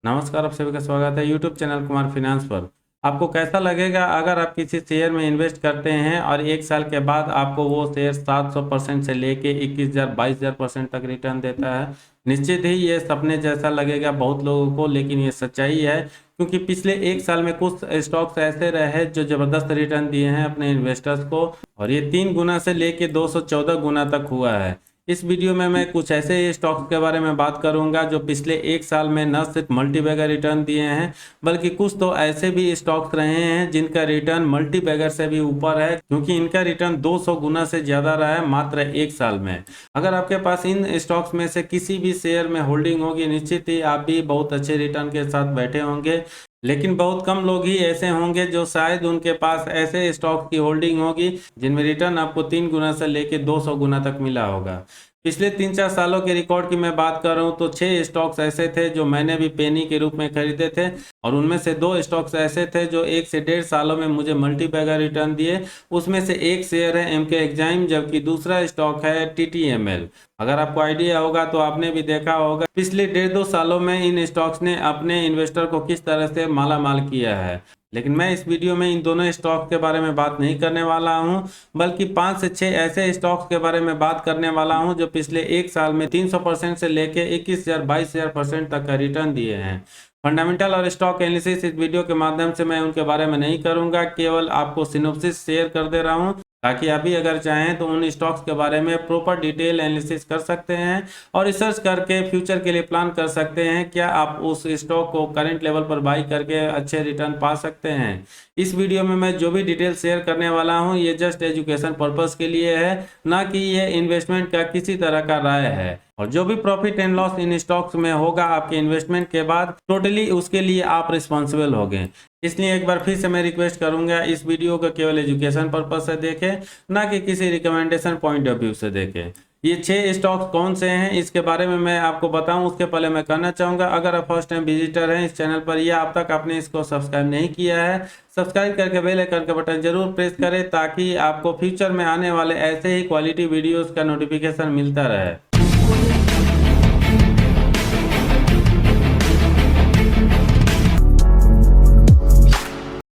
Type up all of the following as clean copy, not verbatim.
नमस्कार, आप सभी का स्वागत है यूट्यूब चैनल कुमार फाइनेंस पर। आपको कैसा लगेगा अगर आप किसी शेयर में इन्वेस्ट करते हैं और एक साल के बाद आपको वो शेयर 700% से लेके 21,000 22,000% तक रिटर्न देता है। निश्चित ही ये सपने जैसा लगेगा बहुत लोगों को, लेकिन ये सच्चाई है क्योंकि पिछले एक साल में कुछ स्टॉक्स ऐसे रहे जो ज़बरदस्त रिटर्न दिए हैं अपने इन्वेस्टर्स को, और ये 3 गुना से लेके 214 गुना तक हुआ है। इस वीडियो में मैं कुछ ऐसे स्टॉक्स के बारे में बात करूंगा जो पिछले एक साल में न सिर्फ मल्टी बैगर रिटर्न दिए हैं, बल्कि कुछ तो ऐसे भी स्टॉक्स रहे हैं जिनका रिटर्न मल्टी बैगर से भी ऊपर है, क्योंकि इनका रिटर्न 200 गुना से ज़्यादा रहा है मात्र एक साल में। अगर आपके पास इन स्टॉक्स में से किसी भी शेयर में होल्डिंग होगी, निश्चित ही आप भी बहुत अच्छे रिटर्न के साथ बैठे होंगे। लेकिन बहुत कम लोग ही ऐसे होंगे जो शायद उनके पास ऐसे स्टॉक की होल्डिंग होगी जिनमें रिटर्न आपको 3 गुना से लेकर 200 गुना तक मिला होगा। पिछले 3-4 सालों के रिकॉर्ड की मैं बात कर रहा हूँ तो 6 स्टॉक्स ऐसे थे जो मैंने भी पेनी के रूप में खरीदे थे, और उनमें से 2 स्टॉक्स ऐसे थे जो 1 से 1.5 सालों में मुझे मल्टी बैगर रिटर्न दिए। उसमें से एक शेयर है एमके एक्साइम, जबकि दूसरा स्टॉक है टीटीएमएल। अगर आपको आइडिया होगा तो आपने भी देखा होगा पिछले 1.5-2 सालों में इन स्टॉक्स ने अपने इन्वेस्टर को किस तरह से माला माल किया है। लेकिन मैं इस वीडियो में इन दोनों स्टॉक के बारे में बात नहीं करने वाला हूं, बल्कि 5 से 6 ऐसे स्टॉक्स के बारे में बात करने वाला हूं जो पिछले एक साल में 300% से लेके 21,000 22,000% तक का रिटर्न दिए हैं। फंडामेंटल और स्टॉक एनालिसिस इस वीडियो के माध्यम से मैं उनके बारे में नहीं करूंगा, केवल आपको सिनोप्सिस शेयर कर दे रहा हूं ताकि आप भी अगर चाहें तो उन स्टॉक्स के बारे में प्रॉपर डिटेल एनालिसिस कर सकते हैं और रिसर्च करके फ्यूचर के लिए प्लान कर सकते हैं क्या आप उस स्टॉक को करंट लेवल पर बाई करके अच्छे रिटर्न पा सकते हैं। इस वीडियो में मैं जो भी डिटेल शेयर करने वाला हूं ये जस्ट एजुकेशन पर्पस के लिए है, ना कि ये इन्वेस्टमेंट का किसी तरह का राय है। और जो भी profit and loss in stocks में होगा आपके इन्वेस्टमेंट के बाद, टोटली उसके लिए आप रिस्पॉन्सिबल होंगे। इसलिए एक बार फिर से मैं रिक्वेस्ट करूंगा इस वीडियो को केवल एजुकेशन पर्पस से देखें, ना कि किसी रिकमेंडेशन पॉइंट ऑफ व्यू से देखें। ये 6 स्टॉक्स कौन से हैं इसके बारे में मैं आपको बताऊं उसके पहले मैं कहना चाहूंगा, अगर आप फर्स्ट टाइम विजिटर हैं इस चैनल पर या अब तक आपने इसको सब्सक्राइब नहीं किया है, सब्सक्राइब करके बेल आइकन का बटन जरूर प्रेस करें ताकि आपको फ्यूचर में आने वाले ऐसे ही क्वालिटी वीडियोस का नोटिफिकेशन मिलता रहे।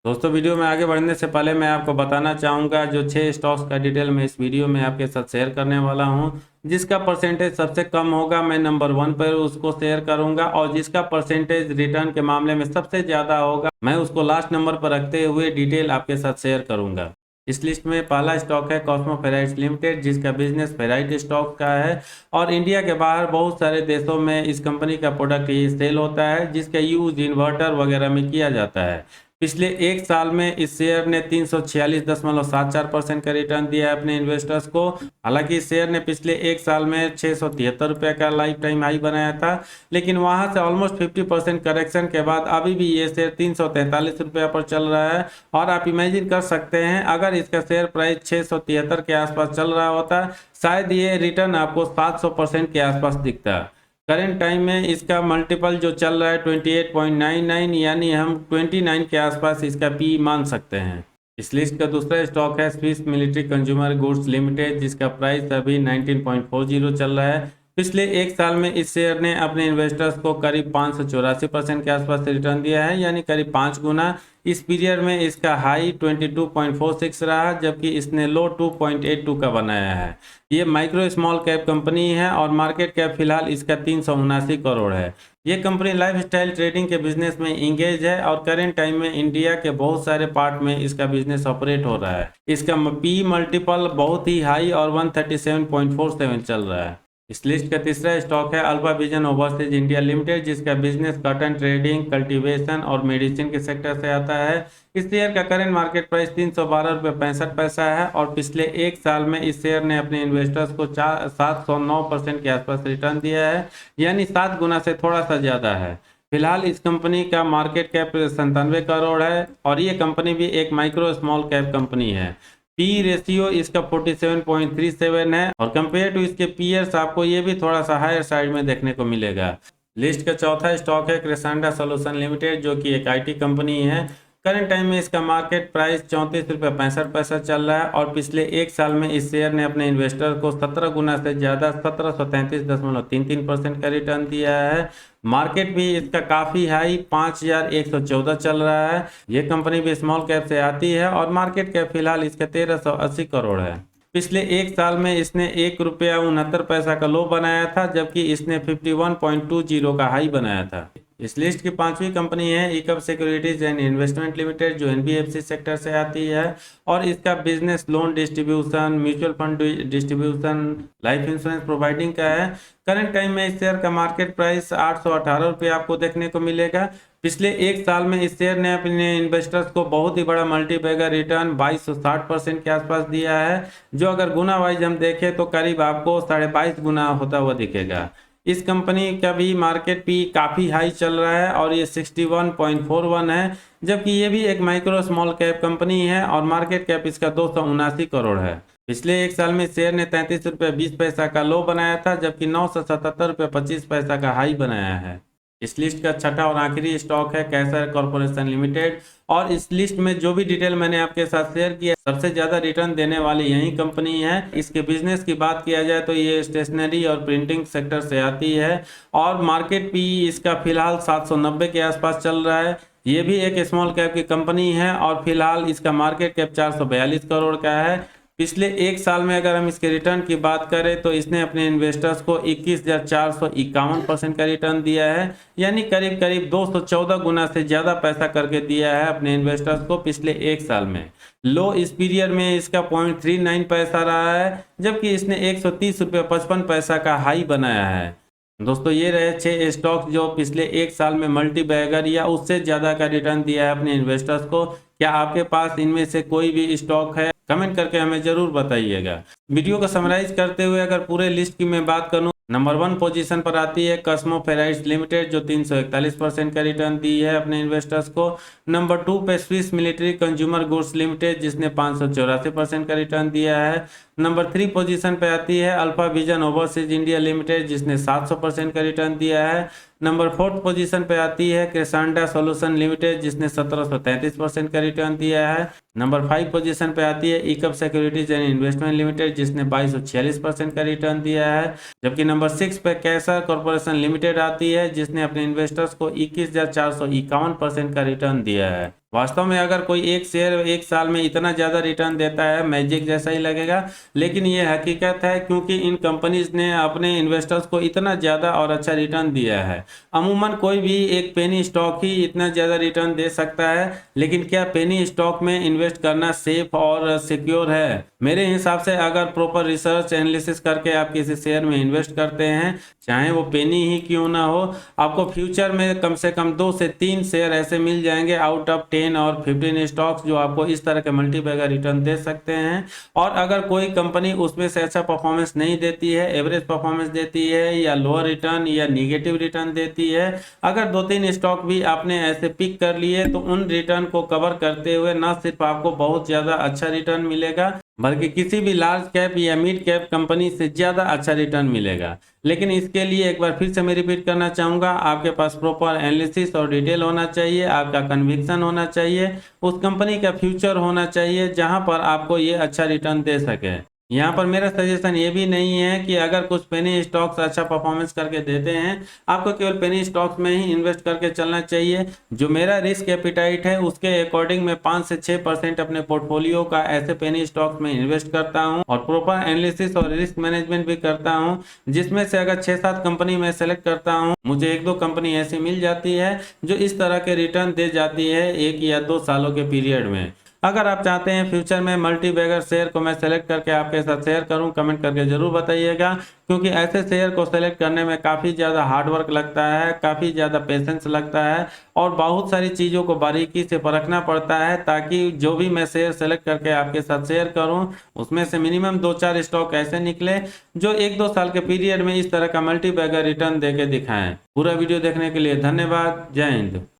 दोस्तों, वीडियो में आगे बढ़ने से पहले मैं आपको बताना चाहूँगा जो 6 स्टॉक्स का डिटेल मैं इस वीडियो में आपके साथ शेयर करने वाला हूँ, जिसका परसेंटेज सबसे कम होगा मैं नंबर 1 पर उसको शेयर करूँगा, और जिसका परसेंटेज रिटर्न के मामले में सबसे ज़्यादा होगा मैं उसको लास्ट नंबर पर रखते हुए डिटेल आपके साथ शेयर करूँगा। इस लिस्ट में पहला स्टॉक है कॉस्मो फेराइट्स लिमिटेड, जिसका बिजनेस फेराइट स्टॉक का है और इंडिया के बाहर बहुत सारे देशों में इस कंपनी का प्रोडक्ट ये सेल होता है, जिसका यूज इन्वर्टर वगैरह में किया जाता है। पिछले एक साल में इस शेयर ने 346.74% का रिटर्न दिया है अपने इन्वेस्टर्स को। हालांकि इस शेयर ने पिछले एक साल में 673 रुपये का लाइफ टाइम हाई बनाया था, लेकिन वहां से ऑलमोस्ट 50% करेक्शन के बाद अभी भी ये शेयर 343 रुपये पर चल रहा है। और आप इमेजिन कर सकते हैं अगर इसका शेयर प्राइस 673 के आसपास चल रहा होता, शायद ये रिटर्न आपको 700% के आसपास दिखता है। करेंट टाइम में इसका मल्टीपल जो चल रहा है 28.99, यानी हम 29 के आसपास इसका पी मान सकते हैं। इस लिस्ट का दूसरा स्टॉक है Swiss military consumer goods limited, जिसका प्राइस अभी 19.40 चल रहा है। पिछले एक साल में इस शेयर ने अपने इन्वेस्टर्स को करीब 584% के आसपास रिटर्न दिया है, यानी करीब 5 गुना। इस पीरियड में इसका हाई 22.46 रहा, जबकि इसने लो 2.82 का बनाया है। ये माइक्रो स्मॉल कैप कंपनी है और मार्केट कैप फिलहाल इसका 379 करोड़ है। ये कंपनी लाइफस्टाइल ट्रेडिंग के बिजनेस में इंगेज है और करेंट टाइम में इंडिया के बहुत सारे पार्ट में इसका बिजनेस ऑपरेट हो रहा है। इसका पी मल्टीपल बहुत ही हाई और 137.47 चल रहा है। इस लिस्ट का तीसरा स्टॉक है alpha vision overseas India limited, जिसका बिजनेस कॉटन ट्रेडिंग, कल्टीवेशन और मेडिसिन के सेक्टर से आता है। इस शेयर का करंट मार्केट प्राइस 312.65 है और पिछले एक साल में इस शेयर ने अपने इन्वेस्टर्स को 709% के आसपास रिटर्न दिया है, यानी 7 गुना से थोड़ा सा ज़्यादा है। फिलहाल इस कंपनी का मार्केट कैप 97 करोड़ है और ये कंपनी भी एक माइक्रो स्मॉल कैप कंपनी है। पी रेशियो इसका 47.37 है और कंपेयर टू इसके पीयर्स आपको ये भी थोड़ा सा हायर साइड में देखने को मिलेगा। लिस्ट का चौथा स्टॉक है क्रिसांडा सॉल्यूशन लिमिटेड, जो कि एक आईटी कंपनी है। करंट टाइम में इसका मार्केट प्राइस 34 रुपये 65 पैसा चल रहा है और पिछले एक साल में इस शेयर ने अपने इन्वेस्टर को 17 गुना से ज़्यादा 1733.33% का रिटर्न दिया है। मार्केट भी इसका काफ़ी हाई 5114 चल रहा है। ये कंपनी भी स्मॉल कैप से आती है और मार्केट कैप फिलहाल इसके 1380 करोड़ है। पिछले एक साल में इसने ₹1.69 का लो बनाया था, जबकि इसने 51.20 का हाई बनाया था। इस लिस्ट की पांचवी कंपनी है इकप सिक्योरिटीज एंड इन्वेस्टमेंट लिमिटेड, जो एनबीएफसी सेक्टर से आती है और इसका business loan distribution, mutual fund distribution, life insurance providing का है। करंट टाइम में इस शेयर का मार्केट प्राइस 818 रुपये आपको देखने को मिलेगा। पिछले एक साल में इस शेयर ने अपने इन्वेस्टर्स को बहुत ही बड़ा मल्टीबैगर रिटर्न 2260% के आसपास दिया है, जो अगर गुना वाइज हम देखें तो करीब आपको 22.5 गुना होता हुआ दिखेगा। इस कंपनी का भी मार्केट भी काफ़ी हाई चल रहा है और ये 61.41 है, जबकि ये भी एक माइक्रो स्मॉल कैप कंपनी है और मार्केट कैप इसका 279 करोड़ है। पिछले एक साल में शेयर ने 33 रुपये 20 पैसा का लो बनाया था, जबकि 977 रुपये 25 पैसा का हाई बनाया है। इस लिस्ट का छठा और आखिरी स्टॉक है कैसर कॉरपोरेशन लिमिटेड और इस लिस्ट में जो भी डिटेल मैंने आपके साथ शेयर किया, सबसे ज़्यादा रिटर्न देने वाली यही कंपनी है। इसके बिजनेस की बात किया जाए तो ये स्टेशनरी और प्रिंटिंग सेक्टर से आती है और मार्केट भी इसका फिलहाल 790 के आसपास चल रहा है। ये भी एक स्मॉल कैप की कंपनी है और फिलहाल इसका मार्केट कैप 442 करोड़ का है। पिछले एक साल में अगर हम इसके रिटर्न की बात करें तो इसने अपने इन्वेस्टर्स को 21,451% का रिटर्न दिया है, यानी करीब करीब 214 गुना से ज़्यादा पैसा करके दिया है अपने इन्वेस्टर्स को पिछले एक साल में। लो इस पीरियड में इसका 0.39 पैसा रहा है, जबकि इसने 130 रुपये 55 पैसा का हाई बनाया है। दोस्तों ये रहे 6 स्टॉक जो पिछले एक साल में मल्टी बैगर या उससे ज़्यादा का रिटर्न दिया है अपने इन्वेस्टर्स को। क्या आपके पास इनमें से कोई भी स्टॉक है? कमेंट करके हमें ज़रूर बताइएगा। वीडियो को समराइज करते हुए अगर पूरे लिस्ट की मैं बात करूं, नंबर 1 पोजीशन पर आती है कस्मो फेराइट्स लिमिटेड, जो 341% का रिटर्न दी है अपने इन्वेस्टर्स को। नंबर 2 पे Swiss military consumer goods limited, जिसने 584% का रिटर्न दिया है। नंबर 3 पोजीशन पे आती है alpha vision overseas India limited, जिसने 700% का रिटर्न दिया है। नंबर 4 पोजीशन पे आती है क्रेसांडा सॉल्यूशन लिमिटेड, जिसने 1733% का रिटर्न दिया है। नंबर 5 पोजीशन पे आती है इकप सिक्योरिटीज एंड इन्वेस्टमेंट लिमिटेड, जिसने 2246% का रिटर्न दिया है। जबकि नंबर 6 पे कैसर कॉरपोरेशन लिमिटेड आती है, जिसने अपने इन्वेस्टर्स को 21,451% का रिटर्न दिया है। वास्तव में अगर कोई एक शेयर एक साल में इतना ज़्यादा रिटर्न देता है, मैजिक जैसा ही लगेगा, लेकिन ये हकीकत है क्योंकि इन कंपनीज ने अपने इन्वेस्टर्स को इतना ज़्यादा और अच्छा रिटर्न दिया है। अमूमन कोई भी एक पेनी स्टॉक ही इतना ज़्यादा रिटर्न दे सकता है, लेकिन क्या पेनी स्टॉक में इन्वेस्ट करना सेफ और सिक्योर है? मेरे हिसाब से अगर प्रॉपर रिसर्च एनालिसिस करके आप किसी शेयर में इन्वेस्ट करते हैं, चाहे वो पेनी ही क्यों ना हो, आपको फ्यूचर में कम से कम 2 से 3 शेयर ऐसे मिल जाएंगे आउट ऑफ 10 और 15 स्टॉक्स, जो आपको इस तरह के मल्टीबैगर रिटर्न दे सकते हैं। और अगर कोई कंपनी उसमें से अच्छा परफॉर्मेंस नहीं देती है, एवरेज परफॉर्मेंस देती है या लोअर रिटर्न या निगेटिव रिटर्न देती है, अगर 2-3 स्टॉक भी आपने ऐसे पिक कर लिए तो उन रिटर्न को कवर करते हुए न सिर्फ आपको बहुत ज़्यादा अच्छा रिटर्न मिलेगा, बल्कि किसी भी लार्ज कैप या मिड कैप कंपनी से ज़्यादा अच्छा रिटर्न मिलेगा। लेकिन इसके लिए एक बार फिर से मैं रिपीट करना चाहूँगा, आपके पास प्रॉपर एनालिसिस और डिटेल होना चाहिए, आपका कन्विक्शन होना चाहिए, उस कंपनी का फ्यूचर होना चाहिए जहाँ पर आपको ये अच्छा रिटर्न दे सके। यहाँ पर मेरा सजेशन ये भी नहीं है कि अगर कुछ पेनी स्टॉक्स अच्छा परफॉर्मेंस करके देते हैं, आपको केवल पेनी स्टॉक्स में ही इन्वेस्ट करके चलना चाहिए। जो मेरा रिस्क एपिटाइट है उसके अकॉर्डिंग मैं 5 से 6% अपने पोर्टफोलियो का ऐसे पेनी स्टॉक्स में इन्वेस्ट करता हूँ और प्रॉपर एनालिसिस और रिस्क मैनेजमेंट भी करता हूँ, जिसमें से अगर 6-7 कंपनी मैं सेलेक्ट करता हूँ, मुझे 1-2 कंपनी ऐसी मिल जाती है जो इस तरह के रिटर्न दे जाती है 1 या 2 सालों के पीरियड में। अगर आप चाहते हैं फ्यूचर में मल्टीबैगर शेयर को मैं सेलेक्ट करके आपके साथ शेयर करूं, कमेंट करके ज़रूर बताइएगा, क्योंकि ऐसे शेयर को सेलेक्ट करने में काफ़ी ज़्यादा हार्डवर्क लगता है, काफ़ी ज़्यादा पेशेंस लगता है और बहुत सारी चीज़ों को बारीकी से परखना पड़ता है, ताकि जो भी मैं शेयर सेलेक्ट करके आपके साथ शेयर करूँ उसमें से मिनिमम 2-4 स्टॉक ऐसे निकले जो 1-2 साल के पीरियड में इस तरह का मल्टीबैगर रिटर्न दे के दिखाएँ। पूरा वीडियो देखने के लिए धन्यवाद। जय हिंद।